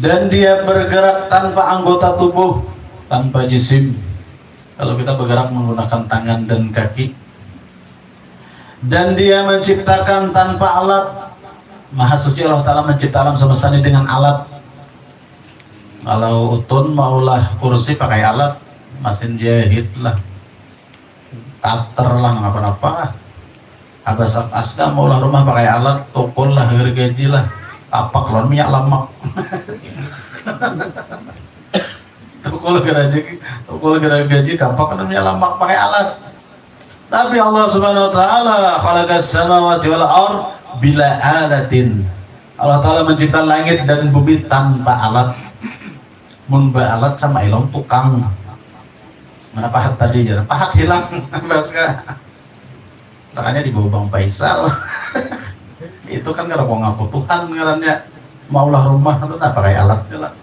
dan dia bergerak tanpa anggota tubuh, tanpa jisim. Kalau kita bergerak menggunakan tangan dan kaki. Dan dia menciptakan tanpa alat. Maha suci Allah Ta'ala mencipta alam semesta ini dengan alat. Kalau Utun maulah kursi pakai alat, mesin jahit lah, cutter lah, ngapa-ngapa lah. Abas Asda maulah rumah pakai alat, tukul lah, gergaji lah, tapak lon minyak lemak. tukul gergaji, tapak lon minyak lemak pakai alat. Tapi Allah Subhanahu Wa Taala khalaqas samawati wal ard bila alatin. Allah Ta'ala mencipta langit dan bumi tanpa alat. Mun alat sama ilong tukang. Mana pahat tadi ya? Pahat hilang. Baska. Makanya dibawa Bang Faisal. Itu kan kalau mau ngaku Tuhan ngarannya maulah rumah itu tak pakai alat lah.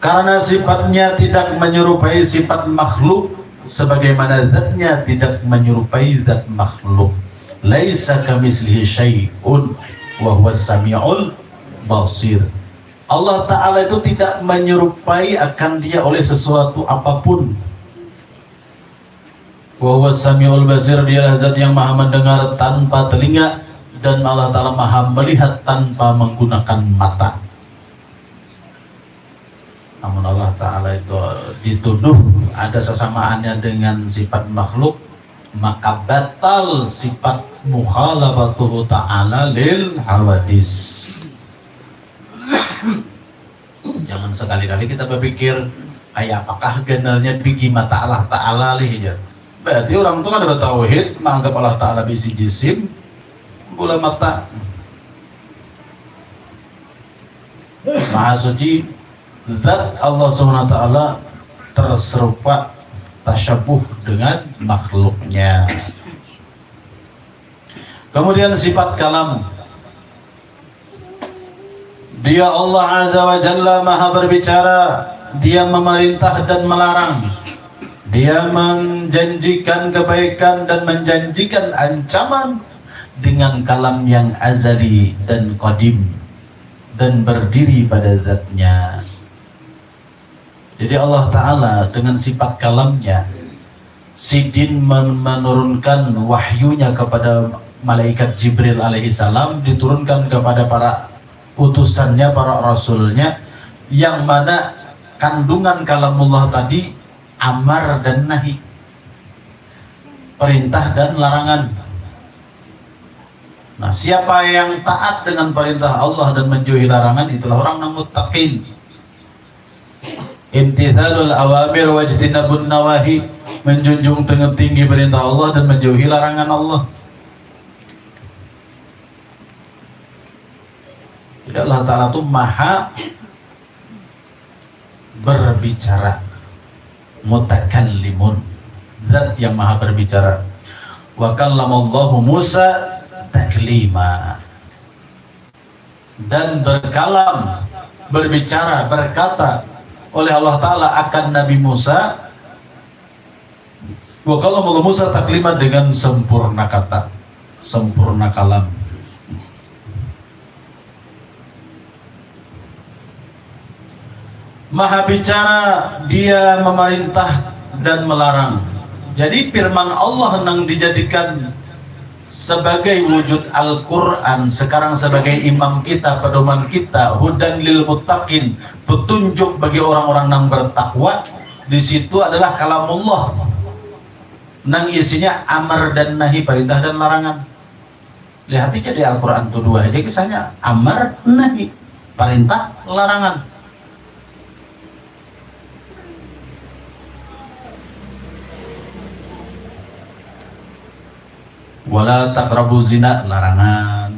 Karena sifatnya tidak menyerupai sifat makhluk, sebagaimana zatnya tidak menyerupai zat makhluk. Laisa kamitslihi syai'un wa huwas samiul basir. Allah Ta'ala itu tidak menyerupai akan dia oleh sesuatu apapun. Wa huwas samiul basir, dialah zat yang maha mendengar tanpa telinga, dan Allah Ta'ala maha melihat tanpa menggunakan mata. Namun Allah Ta'ala itu dituduh ada sesamaannya dengan sifat makhluk, maka batal sifat mukhalafatuhu ta'ala lil hawadis. Jangan sekali-kali kita berpikir kayak apakah generalnya bigi mata Allah Ta'ala lih. Berarti orang itu kan ada tauhid menganggap Allah Ta'ala bisi jisim bola mata. Maha suci zat Allah SWT terserupa tasyabuh dengan makhluknya. Kemudian sifat kalam, dia Allah Azza wa Jalla maha berbicara, dia memerintah dan melarang, dia menjanjikan kebaikan dan menjanjikan ancaman dengan kalam yang azali dan qadim dan berdiri pada zatnya. Jadi Allah Ta'ala dengan sifat kalamnya, sidin menurunkan wahyunya kepada malaikat Jibril alaihissalam, diturunkan kepada para utusannya, para rasulnya, yang mana kandungan kalamullah tadi amar dan nahi, perintah dan larangan. Nah, siapa yang taat dengan perintah Allah dan menjauhi larangan, itulah orang yang muttaqin. Imtithalul awamir wajtinabun nawahi, menjunjung tinggi perintah Allah dan menjauhi larangan Allah. Jadi Allah Ta'ala itu maha berbicara, mutakallimun, zat yang maha berbicara. Wa kallamallahu Musa taklima, dan berkalam, berbicara, berkata oleh Allah Ta'ala akan Nabi Musa. Wa kallamallahu Musa taklima, dengan sempurna kata, sempurna kalam. Maha bicara, dia memerintah dan melarang. Jadi firman Allah yang dijadikan sebagai wujud Al-Quran sekarang sebagai imam kita, pedoman kita, hudan lil muttaqin, petunjuk bagi orang-orang yang bertakwa. Di situ adalah kalamullah, nang isinya amar dan nahi, perintah dan larangan. Lihat aja di Al-Quran itu dua aja kisahnya, amar nahi, perintah larangan. Wala taqrabu zina, larangan.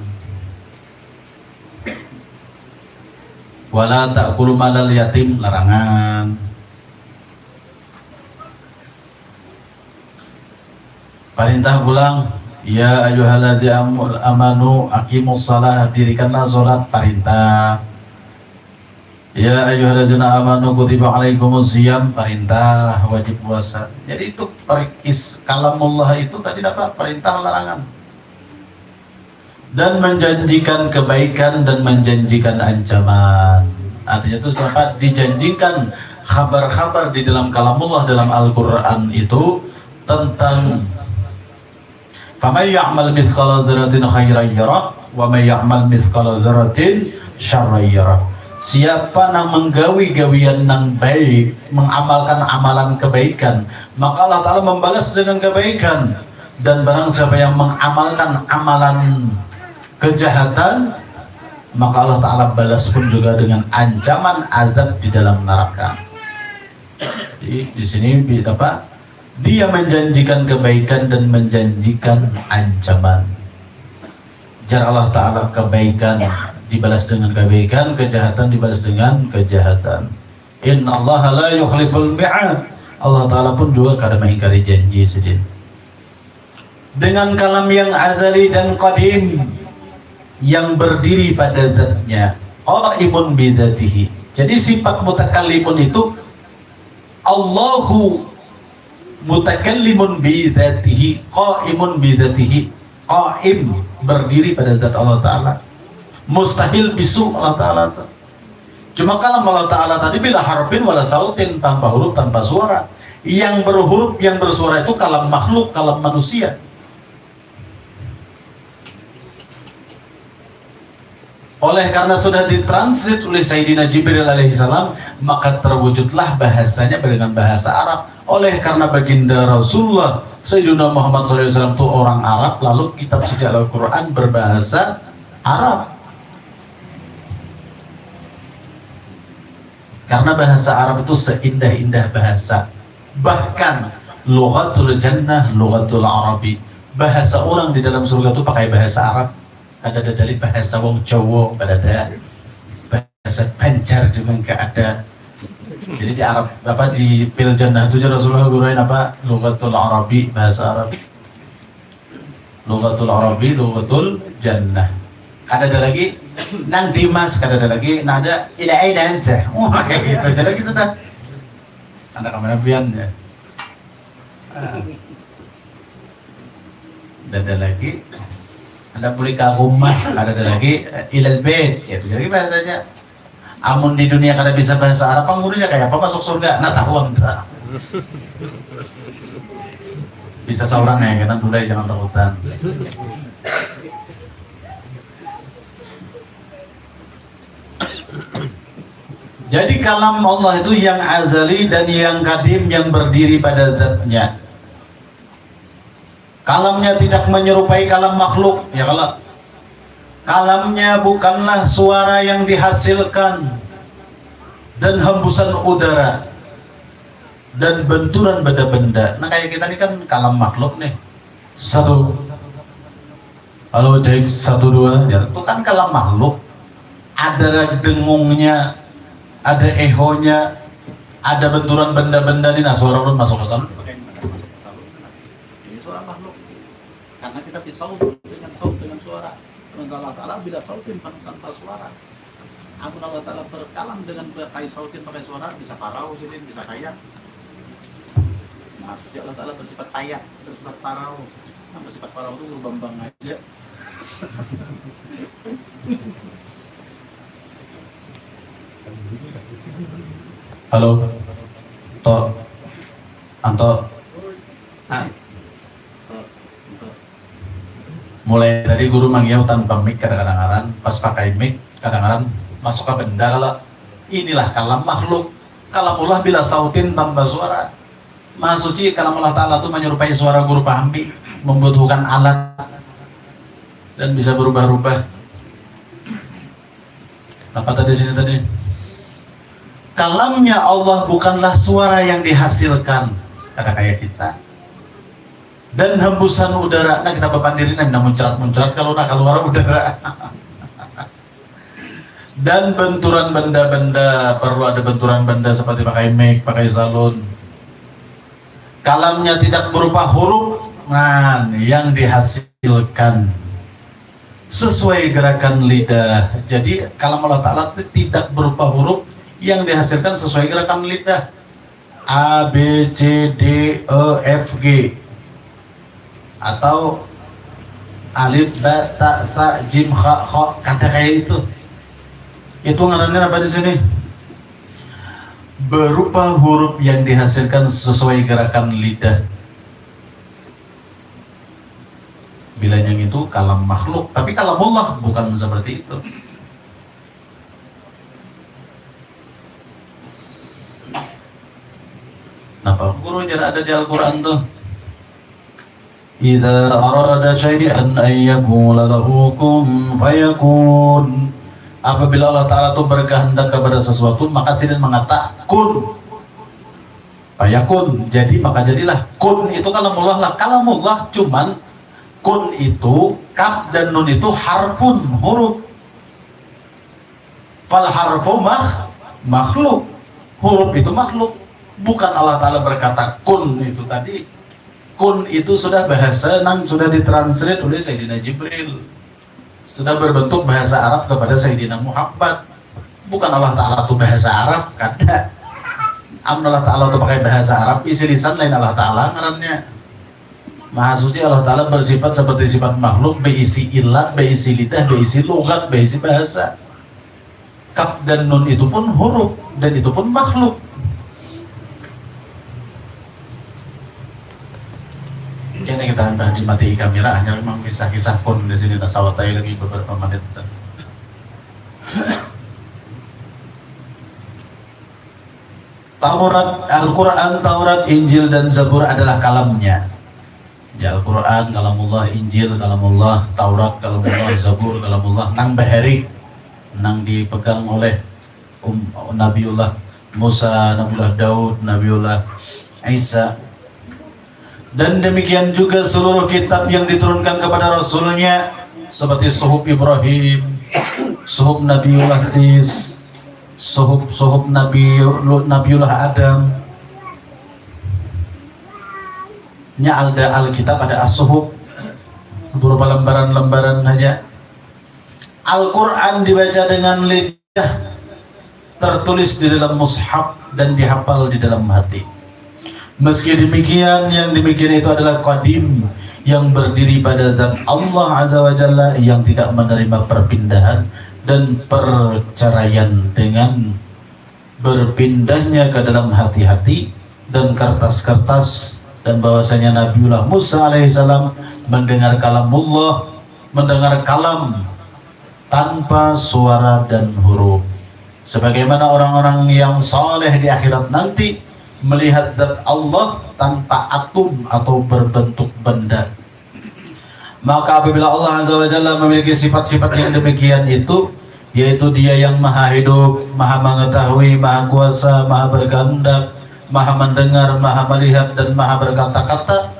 Wala ta'kulu malal yatim, larangan. Perintah pulang, ya ayyuhalladzina amanu aqimus shalah, dirikanlah salat, perintah. Ya ayyuhalladzina amanu kutiba alaikumus shiyam, perintah, wajib puasa. Jadi itu perikis kalamullah itu tadi apa? Perintah larangan. dan menjanjikan kebaikan dan menjanjikan ancaman. Artinya itu apa? Dijanjikan kabar-kabar di dalam kalamullah dalam Al-Quran itu tentang faman ya'mal mithqala dzarratin khairan yarah wa may ya'mal mithqala dzarratin syarran yarah. Siapa yang menggawi-gawian yang baik, mengamalkan amalan kebaikan, maka Allah Ta'ala membalas dengan kebaikan. Dan barang siapa yang mengamalkan amalan kejahatan, maka Allah Ta'ala balas pun juga dengan ancaman azab di dalam neraka. Jadi di sini apa? Dia menjanjikan kebaikan dan menjanjikan ancaman. Jar Allah Ta'ala kebaikan dibalas dengan kebaikan, kejahatan dibalas dengan kejahatan. Inna Allah la yukhliful mi'ad. Allah Ta'ala pun juga kadang mengingkari janji sedih. Dengan kalam yang azali dan qadim, yang berdiri pada zatnya, qaimun bidzatihi. Jadi sifat mutakallimun itu Allahu mutakallimun bidzatihi, qaimun bidzatihi. Qaim berdiri pada zat Allah Ta'ala. Mustahil bisu Allah Ta'ala. Cuma kalam Allah Ta'ala tadi bila harfin wala sautin, tanpa huruf, tanpa suara. Yang berhuruf, yang bersuara itu kalam makhluk, kalam manusia. Oleh karena sudah ditranslate oleh Sayyidina Jibril alaihissalam, maka terwujudlah bahasanya dengan bahasa Arab. Oleh karena baginda Rasulullah Sayyidina Muhammad SAW itu orang Arab, lalu kitab suci Al-Quran berbahasa Arab. Karena bahasa Arab itu seindah-indah bahasa. Bahkan lughatul jannah, lughatul arabi. Bahasa orang di dalam surga itu pakai bahasa Arab. Ada dari bahasa wong Jawa, ada bahasa Banjar juga enggak ada. Jadi di Arab apa di fil jannah itu Rasulullah gunain apa? Lughatul arabi, bahasa Arab. Lughatul arabi, lughatul jannah. Ada lagi nang Dimas, ada lagi nada ila aina anta. Wah kayak gitu. Jadi gitu sudah. Ada kamera pian ya. Ada lagi ada boleh ke rumah, ada lagi ilal bait gitu. Jadi bahasanya amun di dunia kada bisa bahasa Arab, pengurunya kayak apa masuk surga? Nah tahu entah. Bisa seorang ya, karena dulu jangan takutan. Jadi kalam Allah itu yang azali dan yang qadim, yang berdiri pada zatnya. Kalamnya tidak menyerupai kalam makhluk, ya kalau kalamnya bukanlah suara yang dihasilkan dan hembusan udara dan benturan benda-benda. Nah kayak kita ini kan kalam makhluk nih. Satu, halo cek 1 2, ya itu kan kalam makhluk. Ada dengungnya, ada ehonya, ada benturan benda-benda nih. Nah suara orang masuk ke sana. Ini suara makhluk. Karena kita bisa dengan suara. Allah Ta'ala bila sautin tanpa suara. Amun Allah Ta'ala berkalam dengan pakai sautin pakai suara, bisa parau sini, bisa kayak. Maksudnya Allah Ta'ala bersifat kayak, bersifat parau. Nah, bersifat parau itu berbambang aja. Halo, Tok, Anto. Mulai tadi guru manggil tanpa mic kadang-kadang, pas pakai mic kadang-kadang masuk ke benda. Kalau inilah kalam makhluk, kalamullah bila sautin tanpa suara. Maha suci kalamullah Ta'ala itu menyerupai suara guru pahami, membutuhkan alat dan bisa berubah-ubah. Apa tadi sini tadi? Kalamnya Allah bukanlah suara yang dihasilkan, kata kayak kita. Dan hembusan udara, nah kita bepandirin yang muncrat-muncrat kalau nak keluar udara. Dan benturan benda-benda, perlu ada benturan benda seperti pakai mic, pakai salon. Kalamnya tidak berupa huruf, nah yang dihasilkan sesuai gerakan lidah. Jadi kalam Allah Ta'ala tidak berupa huruf, yang dihasilkan sesuai gerakan lidah. A, B, C, D, E, F, G. Atau alif ba ta sa jim kha kha, kata kayak itu ngarannya apa di sini? Berupa huruf yang dihasilkan sesuai gerakan lidah. Bilanya itu kalam makhluk, tapi kalamullah bukan seperti itu. Napa guru jar ada di Al-Quran tuh? Idza arada syai'an ay yaqula lahu kun fayakun. Apabila Allah Ta'ala itu berkehendak kepada sesuatu, maka sidin mengatakan kun fayakun, jadi maka jadilah. Kun itu kalamullah lah, kalamullah cuman kun itu, kaf dan nun itu harfun, huruf. Fal harfu makhluk, huruf itu makhluk. Bukan Allah Ta'ala berkata kun itu tadi. Kun itu sudah bahasa nang sudah ditranslate oleh Sayyidina Jibril, sudah berbentuk bahasa Arab kepada Sayyidina Muhammad. Bukan Allah Ta'ala itu bahasa Arab, kada. Allah Ta'ala itu pakai bahasa Arab, isi lisan lain Allah Ta'ala ngarannya. Maha suci Allah Ta'ala bersifat seperti sifat makhluk, berisi ilat, berisi lidah, berisi logat, berisi bahasa. Kaf dan nun itu pun huruf, dan itu pun makhluk. Kini kita dimati kamera, hanya memang kisah-kisah pun di sini tasawatai lagi beberapa menit. Taurat, Al-Quran, Taurat, Injil, dan Zabur adalah kalamnya. Di Al-Quran kalamullah, Injil kalamullah, Taurat kalamullah, Zabur kalamullah, nang bahari, nang dipegang oleh Nabiullah Musa, Nabiullah Daud, Nabiullah Isa. Dan demikian juga seluruh kitab yang diturunkan kepada Rasulnya, seperti Suhuf Ibrahim, Suhuf Nabiullah Sis, Suhuf Nabiullah Adam. Ada Alkitab, ada As-Suhuf, berupa lembaran-lembaran saja. Al-Quran dibaca dengan lidah, tertulis di dalam mushaf dan dihafal di dalam hati. Meski demikian, yang demikian itu adalah qadim, yang berdiri pada zat Allah Azza wa Jalla, yang tidak menerima perpindahan dan perceraian dengan berpindahnya ke dalam hati-hati dan kertas-kertas. Dan bahwasanya Nabiullah Musa alaihissalam mendengar kalamullah, mendengar kalam tanpa suara dan huruf, sebagaimana orang-orang yang saleh di akhirat nanti melihat zat Allah tanpa atom atau berbentuk benda. Maka apabila Allah Azza wa Jalla memiliki sifat-sifat yang demikian itu, yaitu Dia yang maha hidup, maha mengetahui, maha kuasa, maha berkehendak, maha mendengar, maha melihat, dan maha berkata-kata,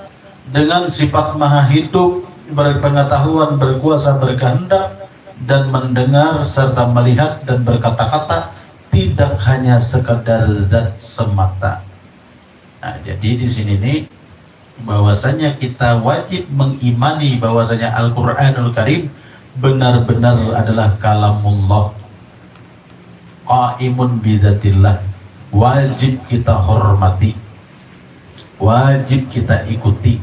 dengan sifat maha hidup, berpengetahuan, berkuasa, berkehendak, dan mendengar serta melihat dan berkata-kata, tidak hanya sekedar zat semata. Nah, jadi di sini nih bahwasanya kita wajib mengimani bahwasanya Al-Qur'anul Karim benar-benar adalah kalamullah, qaimun bidzatillah. Wajib kita hormati, wajib kita ikuti.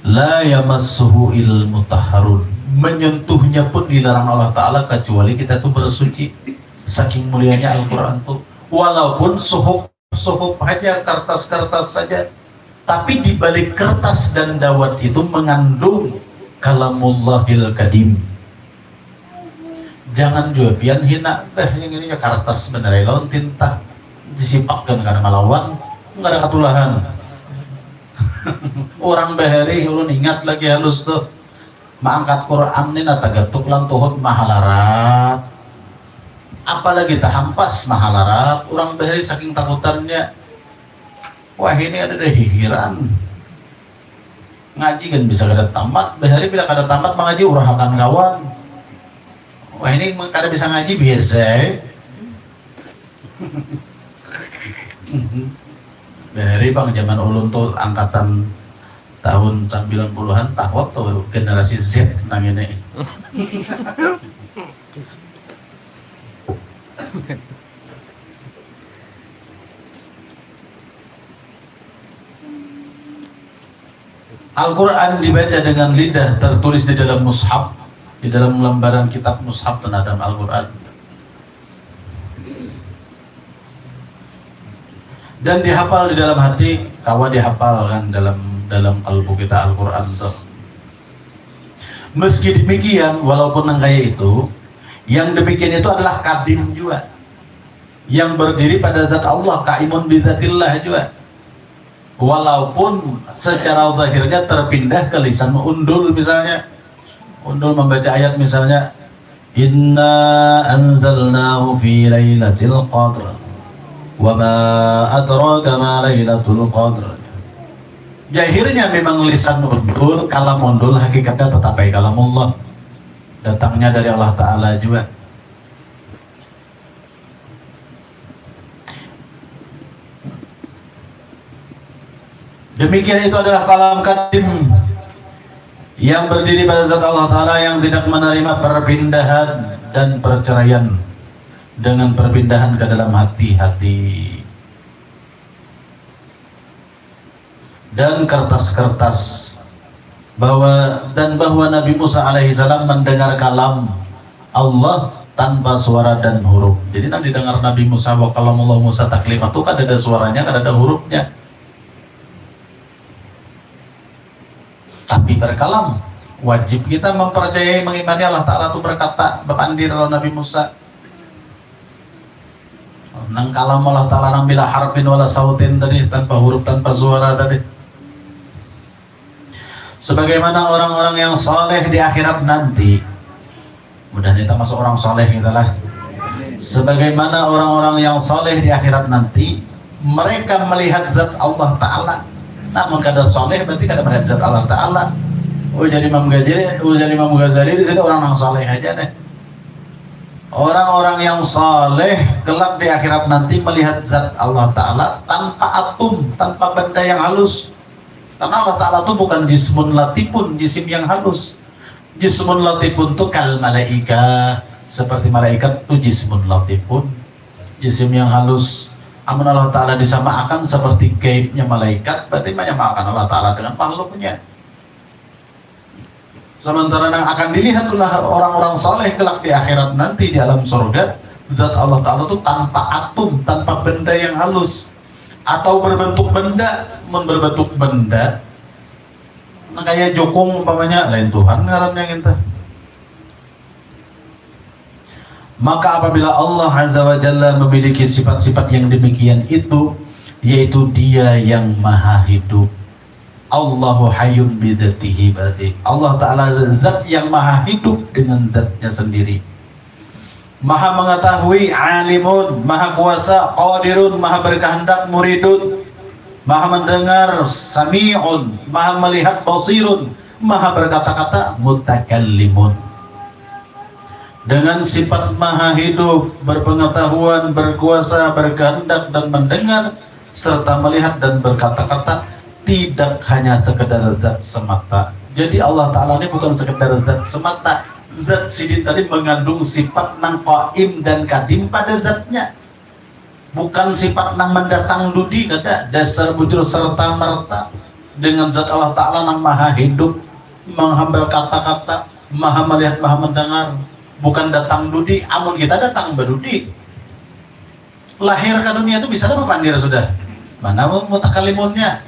La yamassuhu il mutahharun, menyentuhnya pun dilarang Allah Ta'ala kecuali kita tuh bersuci. Saking mulianya Al-Quran tuh, walaupun suhuf aja, kertas-kertas saja, tapi di balik kertas dan dawat itu mengandung kalamullahil kadim. Jangan juga pian hina, yang ini ya kertas bener lawan tinta disipakkan karena malawan nggak ada katulahan. Orang bahari ulun ingat lagi halus tuh mangkat Quran ini natagatuk lang tuhut mahalarat, apalagi tahampas mahalarat. Orang bahari saking takutannya, wah ini ada deh hihiran ngaji kan bisa kada tamat. Bahari bila kada tamat mengaji urahakan kawan. Wah ini kada bisa ngaji biasa. Bahari bang zaman ulun tuh angkatan tahun 90-an takwab tuh generasi Z nang ini. Al-Quran dibaca dengan lidah, tertulis di dalam mushaf, di dalam lembaran kitab mushaf terhadap Al-Quran, dan dihafal di dalam hati. Kawa dihafal kan dalam kalbu kita Al-Quran tuh. Meski demikian, walaupun yang kayak itu, yang demikian itu adalah kadim juga, yang berdiri pada zat Allah, kaimun bizatillah juga, walaupun secara zahirnya terpindah ke lisan undul. Misalnya undul membaca ayat misalnya, inna anzalnahu fi lailatul qadr wa ma adraka ma lailatul qadr. Zahirnya memang lisan undul, kalam undul, hakikatnya tetap kalamullah, datangnya dari Allah Ta'ala juga. Demikian itu adalah kalam kadim yang berdiri pada zat Allah Ta'ala, yang tidak menerima perpindahan dan perceraian dengan perpindahan ke dalam hati-hati. Dan kertas-kertas bahwa Nabi Musa alaihissalam mendengar kalam Allah tanpa suara dan huruf. Jadi nanti dengar Nabi Musa wa kalamullah Musa taklimat itu kan ada suaranya, kan ada hurufnya. Tapi berkalam, wajib kita mempercayai, mengimani Allah Ta'ala itu berkata, berpandir Nabi Musa. Nang kalam Allah Ta'ala nang bila harfin wala sautin tadi, tanpa huruf, tanpa suara tadi. Sebagaimana orang-orang yang saleh di akhirat nanti, mudah kita masuk orang saleh kita lah. Sebagaimana orang-orang yang saleh di akhirat nanti, mereka melihat zat Allah Ta'ala. Namun kada saleh berarti kada melihat zat Allah Ta'ala. Jadi Imam Ghazali di sini orang yang saleh aja deh. Orang-orang yang saleh kelak di akhirat nanti melihat zat Allah Ta'ala tanpa atom, tanpa benda yang halus. Karena Allah Ta'ala itu bukan jismun latifun, jisim yang halus. Jismun latifun itu kal malaika, seperti malaikat itu jismun latifun, jisim yang halus. Amun Allah Ta'ala disamakan seperti gaibnya malaikat, berarti menyamakan Allah Ta'ala dengan makhluknya. Sementara yang akan dilihat oleh orang-orang saleh kelak di akhirat nanti di alam surga, zat Allah Ta'ala itu tanpa atom, tanpa benda yang halus atau berbentuk benda. Berbentuk benda, nah kayak jokong umpamanya, lain Tuhan ngarannya kita. Maka apabila Allah Azza wa Jalla memiliki sifat-sifat yang demikian itu, yaitu Dia yang maha hidup, Allahu hayyun bidzatihi, berarti Allah Ta'ala zat yang maha hidup dengan zatnya sendiri, maha mengetahui, alimun, maha kuasa, qadirun, maha berkehendak, muridun, maha mendengar, sami'un, maha melihat, basirun, maha berkata-kata, mutakallimun. Dengan sifat maha hidup, berpengetahuan, berkuasa, berkehendak dan mendengar, serta melihat dan berkata-kata, tidak hanya sekedar zat semata. Jadi Allah Ta'ala ini bukan sekedar zat semata. Zat sini tadi mengandung sifat nang qaim dan kadim pada zatnya. Bukan sifat nang mendatang dudi, kada dasar bujur serta merta. Dengan zat Allah Ta'ala nang maha hidup, maha berkata-kata, maha melihat, maha mendengar, bukan datang dudi. Amun kita datang berdudi, lahir ke dunia itu bisa ada pandir sudah. Mana mutakalimunnya?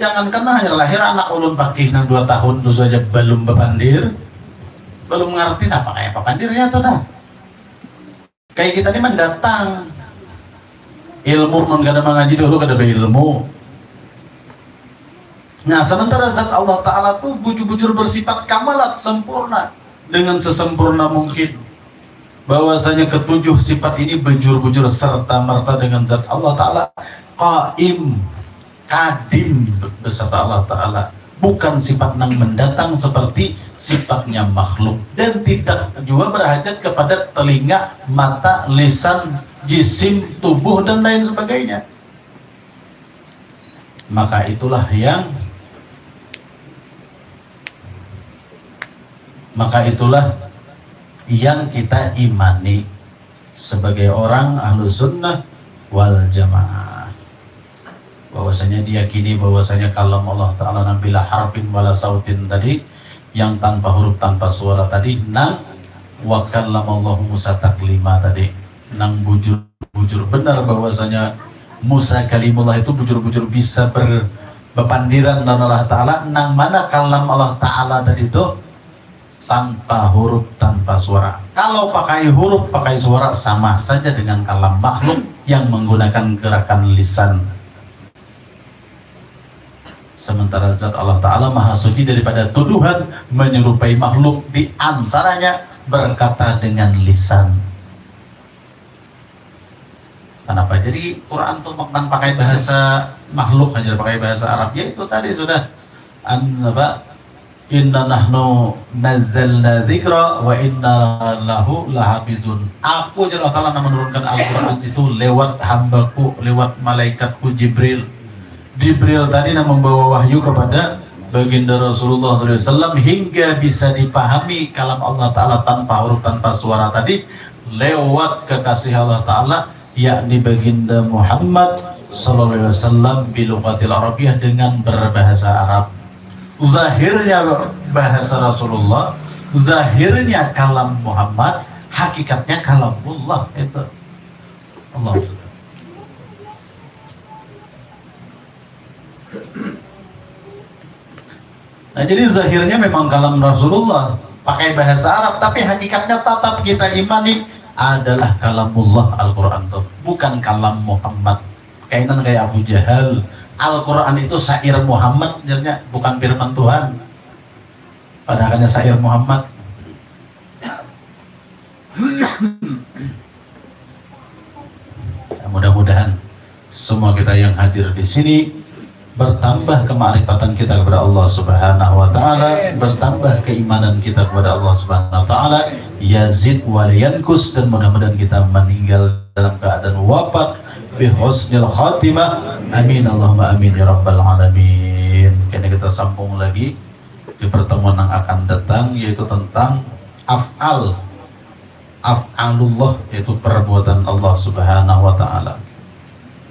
Jangan karena hanya lahir anak ulun pakih nang 2 tahun itu saja belum berpandir, belum ngerti apa kayak pandirnya tuh dah. Kayak kita ini mendatang ilmu, non kada mengaji dulu kada berilmu. Nah, sementara zat Allah Ta'ala tuh bujur-bujur bersifat kamalat, sempurna, dengan sesempurna mungkin. Bahwasanya ketujuh sifat ini bujur-bujur serta merta dengan zat Allah Ta'ala, qaim, kadim beserta Allah Ta'ala. Bukan sifat yang mendatang seperti sifatnya makhluk, dan tidak juga berhajat kepada telinga, mata, lisan, jisim, tubuh dan lain sebagainya. Maka itulah yang kita imani sebagai orang ahlu sunnah wal jamaah. bahwasanya diyakini bahwasanya kalam Allah Ta'ala nabila harfin wala sautin tadi, yang tanpa huruf tanpa suara tadi, nang wa kallamallahu Musa taklima tadi, nang bujur benar bahwasanya Musa kalimullah itu bujur bisa berpandiran dengan Allah Ta'ala, nang mana kalam Allah Ta'ala tadi itu tanpa huruf tanpa suara. Kalau pakai huruf pakai suara sama saja dengan kalam makhluk yang menggunakan gerakan lisan. Sementara zat Allah Ta'ala maha suci daripada tuduhan menyerupai makhluk, di antaranya berkata dengan lisan. Kenapa? Jadi Quran itu bukan pakai bahasa makhluk hanya pakai bahasa Arab. Ya itu tadi sudah inna nahnu nazzalna dzikra wa inna lahu lahafizun. Aku jadi Allah Ta'ala menurunkan Al-Quran itu lewat hambaku, lewat malaikatku Jibril. Jibril tadi yang membawa wahyu kepada baginda Rasulullah SAW hingga bisa dipahami kalam Allah Ta'ala tanpa huruf tanpa suara tadi lewat kekasih Allah Ta'ala, yakni baginda Muhammad SAW bilughatil Arabiyah, dengan berbahasa Arab. Zahirnya bahasa Rasulullah, zahirnya kalam Muhammad, hakikatnya kalamullah. Itu Allah. Nah, jadi zahirnya memang kalam Rasulullah pakai bahasa Arab, tapi hakikatnya tetap kita imani adalah kalamullah. Al-Quran itu bukan kalam Muhammad. Kainan kayak Abu Jahal, Al-Quran itu syair Muhammad, jadinya bukan firman Tuhan, padahal hanya syair Muhammad. Mudah-mudahan semua kita yang hadir di sini bertambah kemarifatan kita kepada Allah Subhanahu wa Ta'ala, bertambah keimanan kita kepada Allah Subhanahu wa Ta'ala, yazid wa yankus, dan mudah-mudahan kita meninggal dalam keadaan wafat bihusnil khatimah. Amin Allahumma amin ya rabbal alamin. Kini kita sambung lagi di pertemuan yang akan datang, yaitu tentang af'alullah, yaitu perbuatan Allah Subhanahu wa Ta'ala.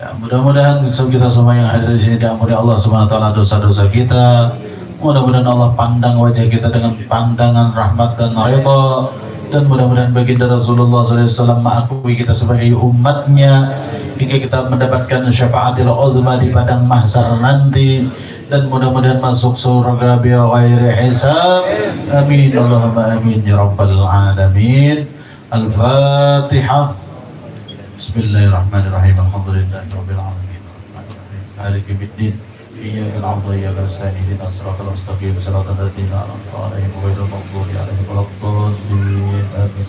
Ya, mudah-mudahan kita semua yang hadir di sini diampuni Allah Subhanahu wa Ta'ala dosa-dosa kita. Mudah-mudahan Allah pandang wajah kita dengan pandangan rahmat dan ridha, dan mudah-mudahan baginda Rasulullah SAW mengakui kita sebagai umatnya hingga kita mendapatkan syafaatil uzma di padang mahsyar nanti, dan mudah-mudahan masuk surga bi ghairi hisab. Amin Allahumma amin ya rabbal alamin. Al-Fatihah. Bismillahirrahmanirrahim. Alhamdulillahi rabbil alamin. Maliki yaumiddin. Iyyaka na'budu wa iyyaka nasta'in. Ihdinas siratal mustaqim. Siratal ladzina an'amta 'alaihim ghairil maghdubi 'alaihim waladdallin. Amin.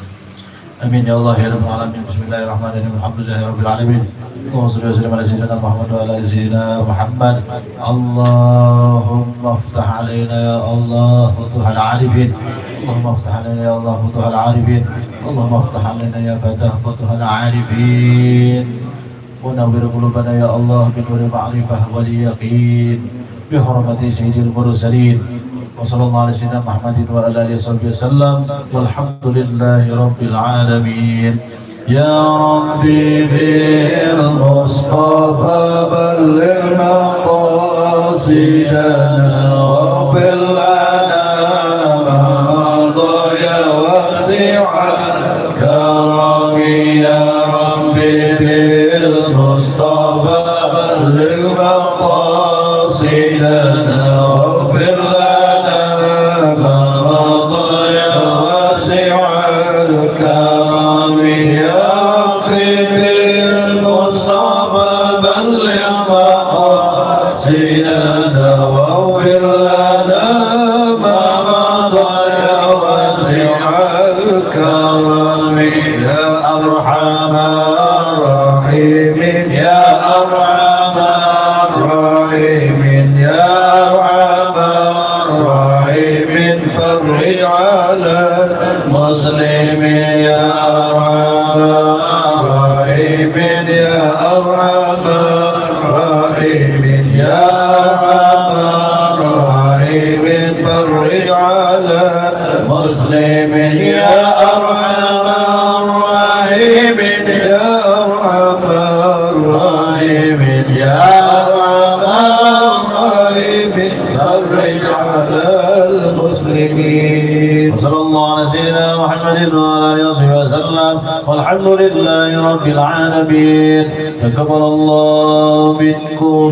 Amin ya Allah ya rabbal alamin. Bismillahirrahmanirrahim. Alhamdulillahi rabbil alamin. Allahumma shalli wa sallim ala sayyidina Muhammad wa ala ali sayyidina Muhammad. Allahumma iftah 'alaina ya Allah futuhal 'arifin. Allahumma iftah 'alaina ya Allah futuhal 'arifin. Allahumma iftah 'alaina ya fatah futuhal 'arifin. ونور قلوبنا يا الله بنور معرفة واليقين بحرمة سيد المرسلين وصلى الله على سيدنا محمد وعلى آله وصحبه وسلم والحمد لله رب العالمين. يا ربي بالمصطفى بلغ مقاصدنا واغفر لنا ما مضى يا واسع الكرم. يا ربي بالمصطفى بلغ مقاصدنا واغفر لنا ما مضى يا واسع الكرم. يا ربي بالمصطفى بلغ مقاصدنا واغفر لنا ما مضى يا واسع الكرم. يا أرحم الراحمين يا أرحم الراحمين يا أرحم الراحمين فرج على المسلمين. يا أرحم الراحمين يا أرحم الراحمين يا أرحم الراحمين فرج على المسلمين. يا أرحم الراحمين يا أرحم الراحمين يا أرحم وسلم والحمد لله رب العالمين. تقبل الله منكم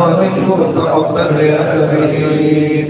ومنكم تقبل يا كريم.